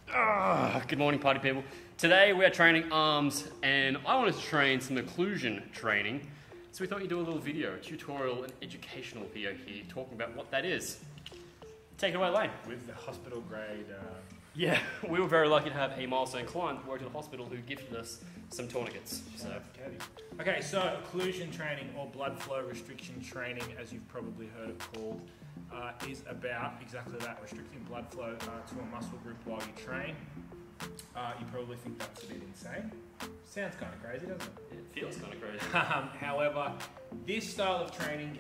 Good morning, party people. Today we are training arms, and I wanted to train some occlusion training. So we thought you'd do a little video, a tutorial, an educational video here, talking about what that is. Take it away, Lane. With the hospital grade. Yeah, we were very lucky to have a milestone client who worked at the hospital who gifted us some tourniquets. Okay, so occlusion training or blood flow restriction training, as you've probably heard it called, is about exactly that, restricting blood flow to a muscle group while you train. You probably think that's a bit insane. Sounds kind of crazy, doesn't it? It feels kind of crazy. However, this style of training,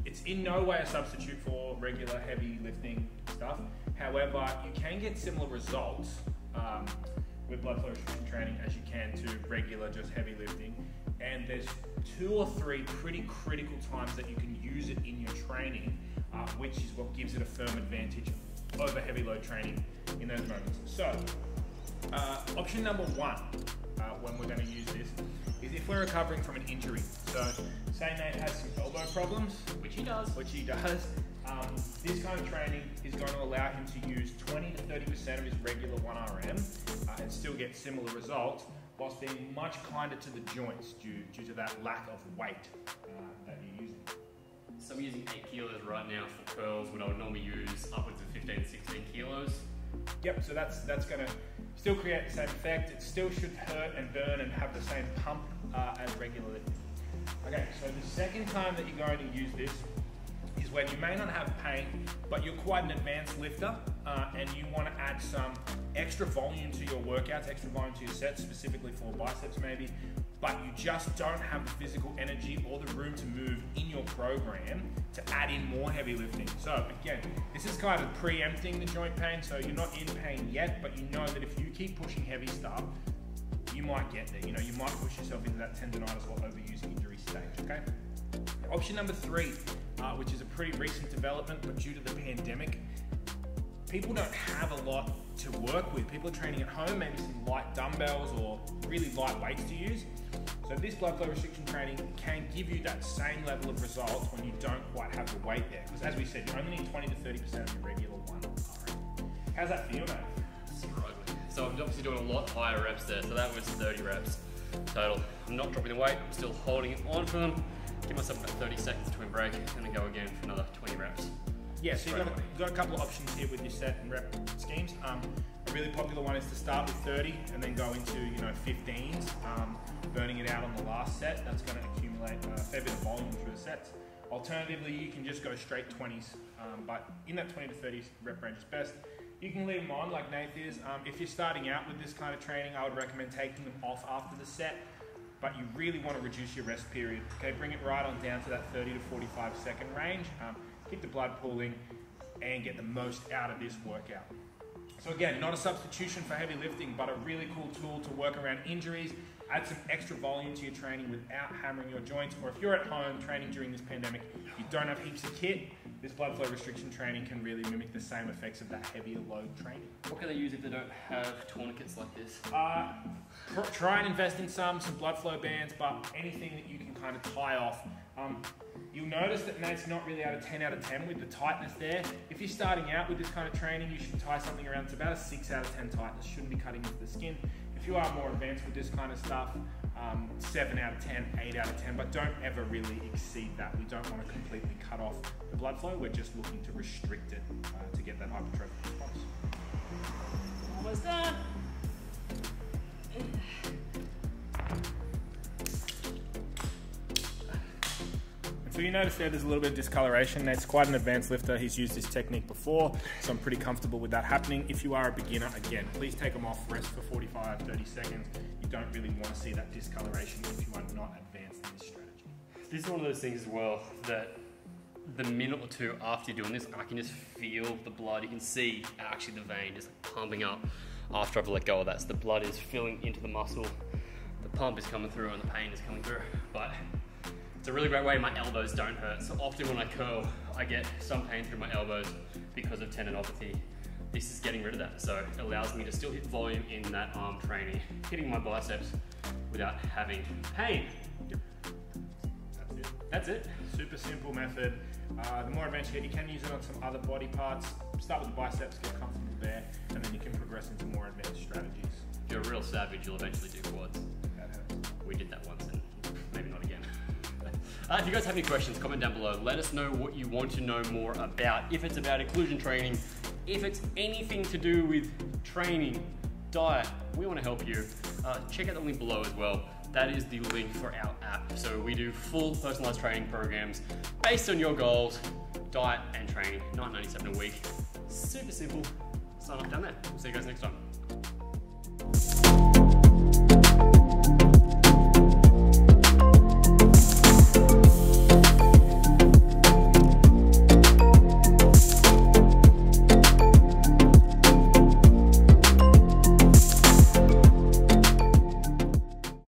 it's in no way a substitute for regular heavy lifting stuff. However, you can get similar results with blood flow restriction training as you can to regular just heavy lifting. And there's 2 or 3 pretty critical times that you can use it in your training, which is what gives it a firm advantage over heavy load training in those moments. So, option number 1, when we're going to use this, is if we're recovering from an injury. So, say Nate has some elbow problems, which he does. This kind of training is going to allow him to use 20 to 30% of his regular 1RM and still get similar results, whilst being much kinder to the joints due to that lack of weight that you're using. So I'm using 8 kilos right now for curls, when I would normally use upwards of 15, 16 kilos. Yep, so that's going to still create the same effect. It still should hurt and burn and have the same pump as regular lifting. Okay, so the second time that you're going to use this is when you may not have pain, but you're quite an advanced lifter and you want to add some extra volume to your workouts, extra volume to your sets, specifically for biceps maybe, but you just don't have the physical energy or the room to move in your program to add in more heavy lifting. So again, this is kind of preempting the joint pain, so you're not in pain yet, but you know that if you keep pushing heavy stuff, you might get there. You know, you might push yourself into that tendonitis or overusing injury stage, okay? Option number 3, which is a pretty recent development, but due to the pandemic, people don't have a lot to work with. People are training at home, maybe some light dumbbells or really light weights to use. So this blood flow restriction training can give you that same level of results when you don't quite have the weight there. Because as we said, you only need 20 to 30% of your regular 1RM. How's that feel, mate? Struggling. So I'm obviously doing a lot higher reps there, so that was 30 reps total. I'm not dropping the weight, I'm still holding it on for them. Give myself about 30 seconds between break, and then go again for another 20 reps. Yeah, so you've got a couple of options here with your set and rep schemes. A really popular one is to start with 30 and then go into 15s, burning it out on the last set. That's going to accumulate a fair bit of volume through the sets. Alternatively, you can just go straight 20s, but in that 20 to 30 rep range is best. You can leave them on like Nate is. If you're starting out with this kind of training, I would recommend taking them off after the set, but you really want to reduce your rest period. Okay, bring it right on down to that 30 to 45 second range. Keep the blood pooling and get the most out of this workout. So again, not a substitution for heavy lifting, but a really cool tool to work around injuries, add some extra volume to your training without hammering your joints. Or if you're at home training during this pandemic, you don't have heaps of kit, this blood flow restriction training can really mimic the same effects of that heavier load training. What can they use if they don't have tourniquets like this? Try and invest in some blood flow bands, but anything that you can kind of tie off. You'll notice that Nate's not really at a 10 out of 10 with the tightness there. If you're starting out with this kind of training, you should tie something around, it's about a 6 out of 10 tightness, shouldn't be cutting into the skin. If you are more advanced with this kind of stuff, 7 out of 10, 8 out of 10, but don't ever really exceed that. We don't want to completely cut off the blood flow, we're just looking to restrict it to get that hypertrophic response. Almost done. So you notice there's a little bit of discoloration. Nate's quite an advanced lifter. He's used this technique before, so I'm pretty comfortable with that happening. If you are a beginner, again, please take them off, rest for 45, 30 seconds. You don't really want to see that discoloration if you are not advanced in this strategy. This is one of those things as well that the minute or 2 after you're doing this, I can just feel the blood. You can see actually the vein just like pumping up after I've let go of that. So the blood is filling into the muscle, the pump is coming through and the pain is coming through. But it's a really great way my elbows don't hurt. So often when I curl, I get some pain through my elbows because of tendinopathy. This is getting rid of that. So it allows me to still hit volume in that arm training, hitting my biceps without having pain. Yep. That's it. Super simple method. The more advanced you get, you can use it on some other body parts. Start with the biceps, get comfortable there, and then you can progress real savage, you'll eventually do quads. That hurts. We did that once and maybe not again. If you guys have any questions, comment down below. Let us know what you want to know more about. If it's about inclusion training, if it's anything to do with training, diet, we want to help you. Check out the link below as well. That is the link for our app. So we do full personalized training programs based on your goals, diet and training, $9.97 a week. Super simple. Sign up down there. We'll see you guys next time.